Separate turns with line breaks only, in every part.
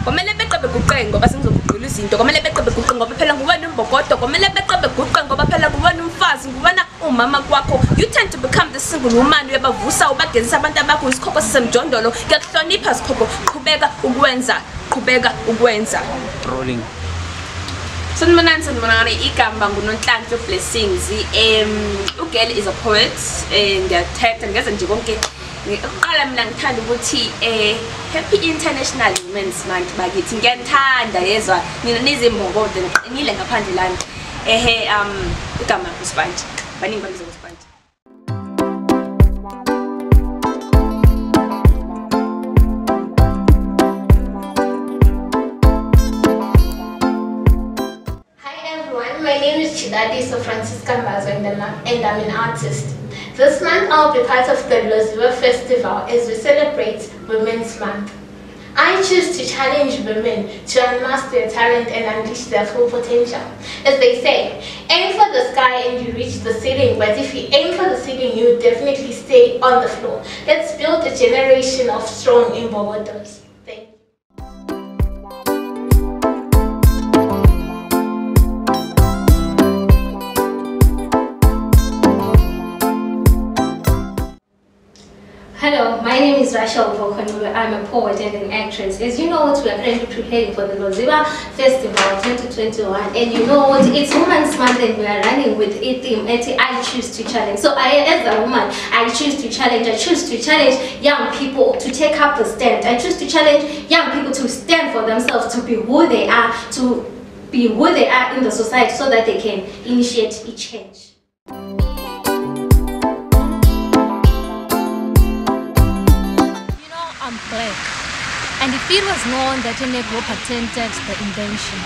Komele beqebe guqe ngoba sengizoguqula izinto. Komele beqebe guqe ngoba phela nguwena umbokodo. Komele beqebe guqe ngoba phela nguwena umfazi, nguwena umama kwakho. You tend to become the single woman uyabavusa ubagezisa abantu abakho isikhokho sisemjondolo. Ngiyakuhlonipha sikhokho. Qhubeka ukwenza.
Rolling.
Sanibonani igamba nguNonhlanhla Blessings. Ugirl is a poet ngiyathetha ngeze nje konke. Uqala mina ngithanda ukuthi Happy International Women's Month bakithi. Ngiyathanda yezwa nina nizimbokodo niqinile ngaphandle lana. Igama uSpantchy. Baningi bambiza uSpantchy.
My name is Chichi Francisca Mbazo and I'm an artist. This month I'll be part of the Loziwa Festival as we celebrate Women's Month. I choose to challenge women to unmask their talent and unleash their full potential. As they say, aim for the sky and you reach the ceiling, but if you aim for the ceiling, you definitely stay on the floor. Let's build a generation of strong Imbogodos. Thank you.
Hello, my name is Rachael Voko. I'm a poet and an actress. As you know what, we are currently preparing for the Loziwa Festival 2021, and you know what, it's Women's Month and we are running with a theme, I choose to challenge. So as a woman, I choose to challenge. I choose to challenge young people to take up the stand. I choose to challenge young people to stand for themselves, to be who they are, in the society so that they can initiate a change.
I'm black, and if it was known that a Negro patented the invention,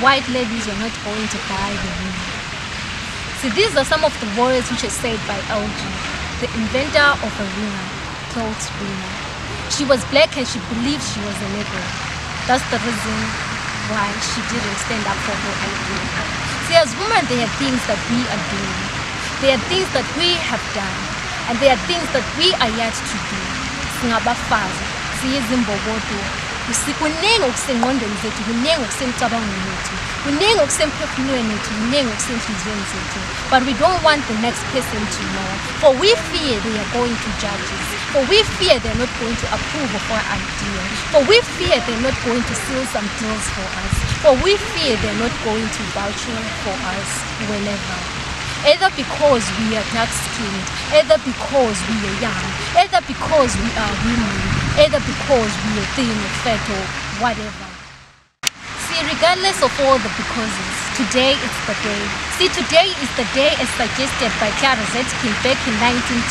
white ladies were not going to buy the women. See, these are some of the words which are said by LG, the inventor of a ringer, clothes ringer. She was black and she believed she was a Negro. That's the reason why she didn't stand up for her idea. See, as women, there are things that we are doing. There are things that we have done, and there are things that we are yet to do. Singabafazi siyizimbokodo kuningi okusengqondweni zethu, kuningi okusemcabangweni wethu, kuningi okusemphefumulweni wethu, kuningi okusenhliziyweni zethu, but we don't want the next person to know, for we fear they are going to judge us, for we fear they're not going to approve of our idea, for we fear they're not going to seal some deals for us, for we fear they're not going to vouch for us whenever. Either because we are dark-skinned, either because we are young, either because we are women, either because we are thin or fat or whatever. See, regardless of all the becauses, today is the day. See, today is the day as suggested by Clara Zetkin back in 1910.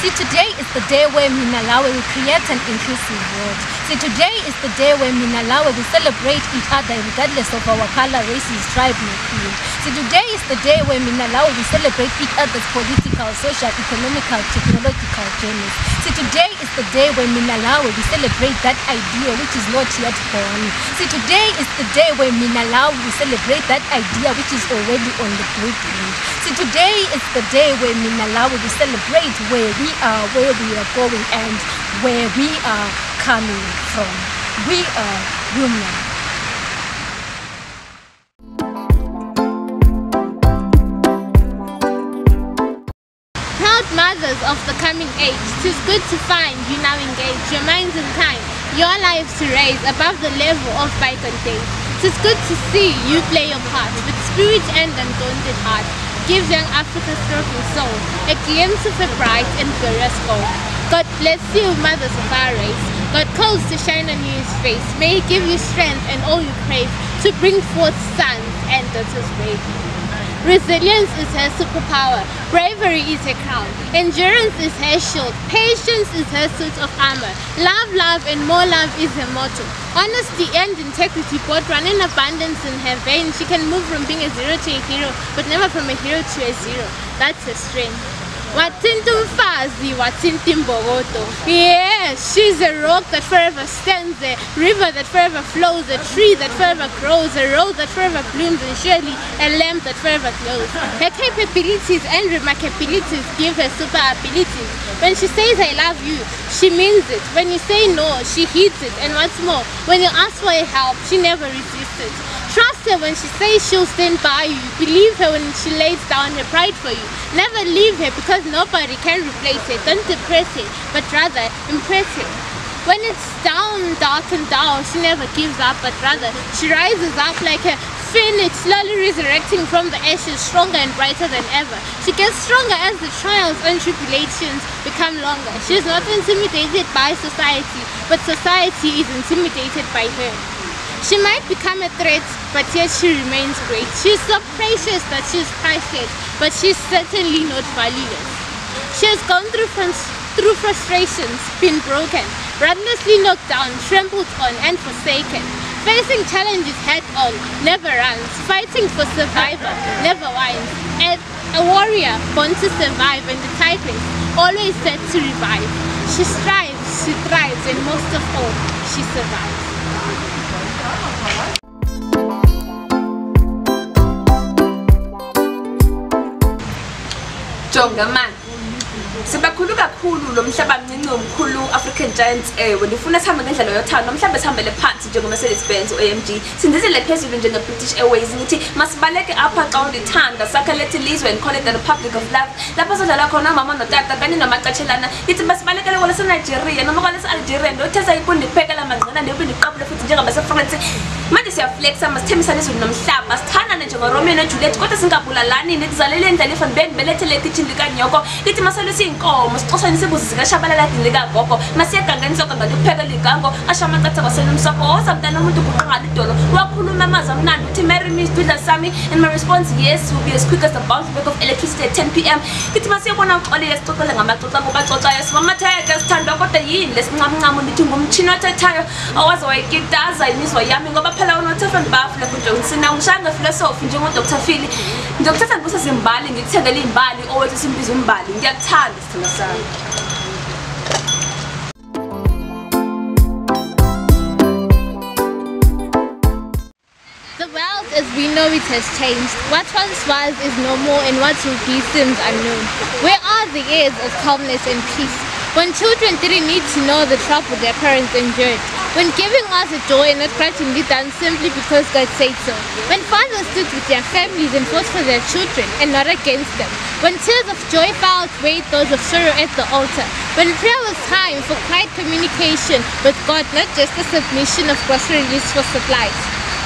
See, today is the day where Minalawe will create an inclusive world. See, today is the day where Minalawe will celebrate each other regardless of our color, races, tribe, or creed. See, today is the day where Minalawe will celebrate each other's political, social, economical, technological journeys. See, today is the day where Minalawe will celebrate that idea which is not yet born. See, today is the day where Minalawe will celebrate that idea which is already on the blueprint. See, today is the day where Minalawe will celebrate where we are going, and where we are coming from. We are women.
Proud mothers of the coming age, 'tis good to find you now engaged, your minds in time, your lives to raise above the level of bygone days. 'Tis good to see you play your part with spirit and undaunted heart. Give young Africa's broken soul a glimpse of a bright and glorious goal. God bless you, mothers of our race. God calls to shine on you His face. May He give you strength and all you crave to bring forth sons and daughters brave. Resilience is her superpower, bravery is her crown, endurance is her shield, patience is her suit of armor, love and more love is her motto. Honesty and integrity both run in abundance in her veins. She can move from being a zero to a hero, but never from a hero to a zero. That's her strength. Yeah, she's a rock that forever stands, a river that forever flows, a tree that forever grows, a rose that forever blooms, and surely a lamp that forever glows. Her capabilities and remarkabilities give her super abilities. When she says I love you, she means it. When you say no, she heeds it. And what's more, when you ask for her help, she never resists it. Trust her when she says she'll stand by you. Believe her when she lays down her pride for you. Never leave her because nobody can replace her. Don't depress her, but rather impress her. When it's down, dark and down, she never gives up, but rather she rises up like a phoenix, slowly resurrecting from the ashes, stronger and brighter than ever. She gets stronger as the trials and tribulations become longer. She is not intimidated by society, but society is intimidated by her. She might become a threat, but yet she remains great. She is so precious that she is priceless, but she is certainly not valueless. She has gone through frustrations, been broken, ruthlessly knocked down, trampled on and forsaken. Facing challenges head on, never runs. Fighting for survival, never whines. A warrior born to survive, and the tigress always set to revive. She strives, she thrives, and most of all, she survives.
Jonga man. Sibakhulu kakhulu lo mhlaba mncinci omkhulu African Giants ndifuna sihambe ngendlela yothando mhlawumbe sihambele phansi njengoMercedes Benz AMG sindizile phezulu njenge British Airways ngithi masibaleke apha xa undithanda sakhe lethi lizwe and call it the Republic of Love lapho sodlala khona mama notata kanye namacathelana ithi basibalekele kwalase Nigeria noma kwalase Algeria ndotheza ikundiphekela mangqina ndiqabule futhi njengabase France manje siyaflexa masithembisane izulu nomhlaba sithandane njengoRomeo noJuliet kodwa singabulalani nikuzalele indlela Ben belethele ekhitchen likanyoko ithi masalusi inkomo sixoshane sibuzi zikashabalala dini kaGogo masiyegangeni sonke ngalupheka ligango ashamacatha kwaselumsoko osamntana umuntu kuqala idolo wakhuluma amazwi amnandi uthi marry me Sidudla sami and my response yes will be as quick as the bounce back of electricity at 10 p.m. ithi masiyabona uxolile sixoxele ngamaxoxa ngoba xoxayo simatheke sithanda kodwa yini lesinqamnqamo ndithi ngumtshini othethayo awaze wayikitaza imizwa yami ngoba phela unoThefan Bafle kuJohnsina ngishanga philosophy njengoDr Phil ngiyokuthatha ngibuse zimbali ngikuthengele imbali owethu simbiza umbali ngiyakuthanda sithando sami.
The world as we know it has changed. What once was is no more, and what will be seems unknown. Where are the years of calmness and peace? When children didn't need to know the trouble their parents endured. When giving was a joy and not grudgingly done simply because God said so. When fathers stood with their families and fought for their children and not against them. When tears of joy far outweighed those of sorrow at the altar. When prayer was time for quiet communication with God, not just a submission of groceries for supplies.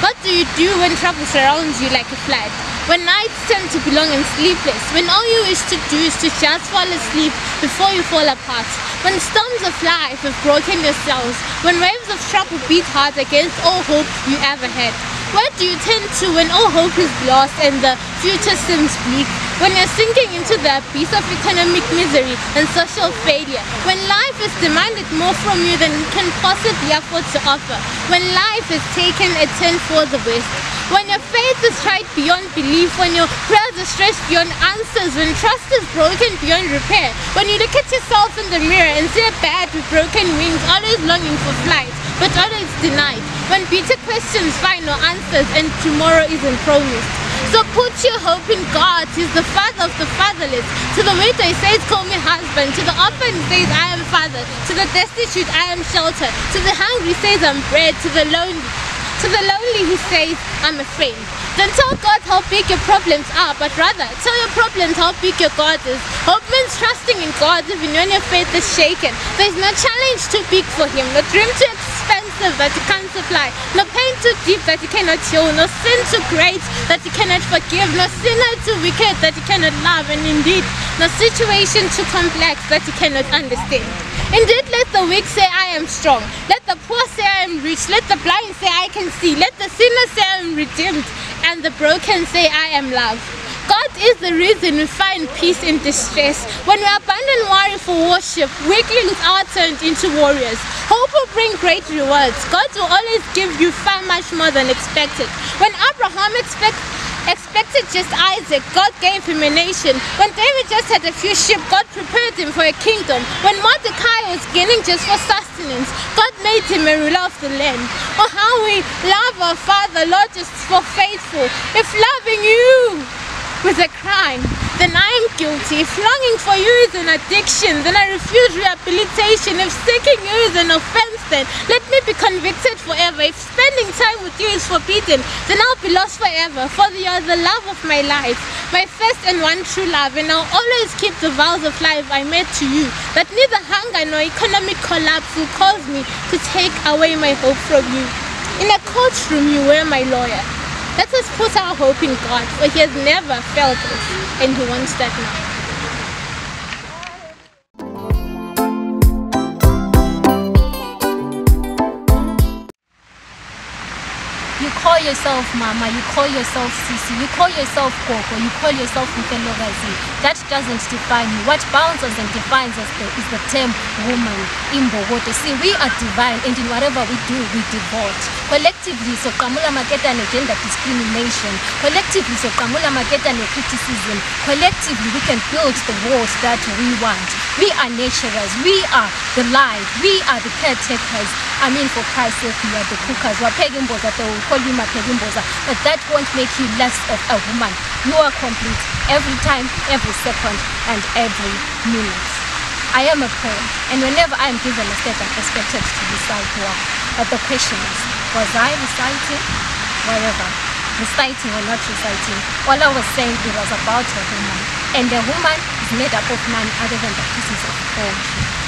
What do you do when trouble surrounds you like a flood? When nights tend to be long and sleepless, when all you wish to do is to just fall asleep before you fall apart, when storms of life have broken yourselves, when waves of trouble beat hard against all hope you ever had. Where do you turn to when all hope is lost and the future seems bleak? When you're sinking into the abyss of economic misery and social failure. When life has demanded more from you than you can possibly afford to offer. When life has taken a turn for the worst. When your faith is tried beyond belief, when your prayers are stretched beyond answers, when trust is broken beyond repair, when you look at yourself in the mirror and see a bat with broken wings, always longing for flight, but always denied, when bitter questions find no answers and tomorrow isn't promised. So put your hope in God. He's the father of the fatherless. To the widow he says, call me husband. To the orphan he says, I am father. To the destitute I am shelter. To the hungry he says, I'm bread. To the lonely he says, I'm a friend. Don't tell God how big your problems are, but rather tell your problems how big your God is. Hope means trusting in God even when your faith is shaken. There's no challenge too big for him, no dream too expensive that he can't supply, no pain too deep that he cannot heal, no sin too great that he cannot forgive, no sinner too wicked that he cannot love, and indeed no situation too complex that he cannot understand. Indeed, let the weak say I am strong, let the poor say I am rich, let the blind say I can see, let the sinner say I am redeemed, and the broken say I am loved. God is the reason we find peace in distress. When we abandon worry for worship, weaklings are turned into warriors. Hope will bring great rewards. God will always give you far much more than expected. When Abraham expected just Isaac, God gave him a nation. When David just had a few sheep, God prepared him for a kingdom. When Mordecai was gaining just for sustenance, God made him a ruler of the land. Oh, how we love our Father, Lord, just for faithful. If loving you was a crime, then I am guilty. If longing for you is an addiction, then I refuse rehabilitation. If seeking you is an offense, then let me be convicted forever. If spending time with you is forbidden, then I'll be lost forever. For you are the love of my life, my first and one true love, and I'll always keep the vows of life I made to you, that neither hunger nor economic collapse will cause me to take away my hope from you. In a courtroom you were my lawyer. Let us put our hope in God, for He has never failed us, and He wants that now.
You call yourself Mama, you call yourself Sisi, you call yourself Voko, you call yourself Mfelokazi. That doesn't define you. What bounds us and defines us is the term woman in Bogoto. See, we are divine, and in whatever we do, we devote. Collectively, so Kamula Maketa and gender discrimination. Collectively, so Kamula Maketa and criticism. Collectively, we can build the world that we want. We are naturals, we are the light, we are the caretakers. I mean, for Christ's sake, we are the cookers. We're pegimboza, they will call you Mapegimboza, but that won't make you less of a woman. You are complete every time, every second, and every minute. I am a poet, and whenever I am given a step, I'm expected to recite well. But the question is, was I reciting? Wherever. Reciting or not reciting, all I was saying, it was about a woman. And a woman is made up of none other than the pieces of poetry.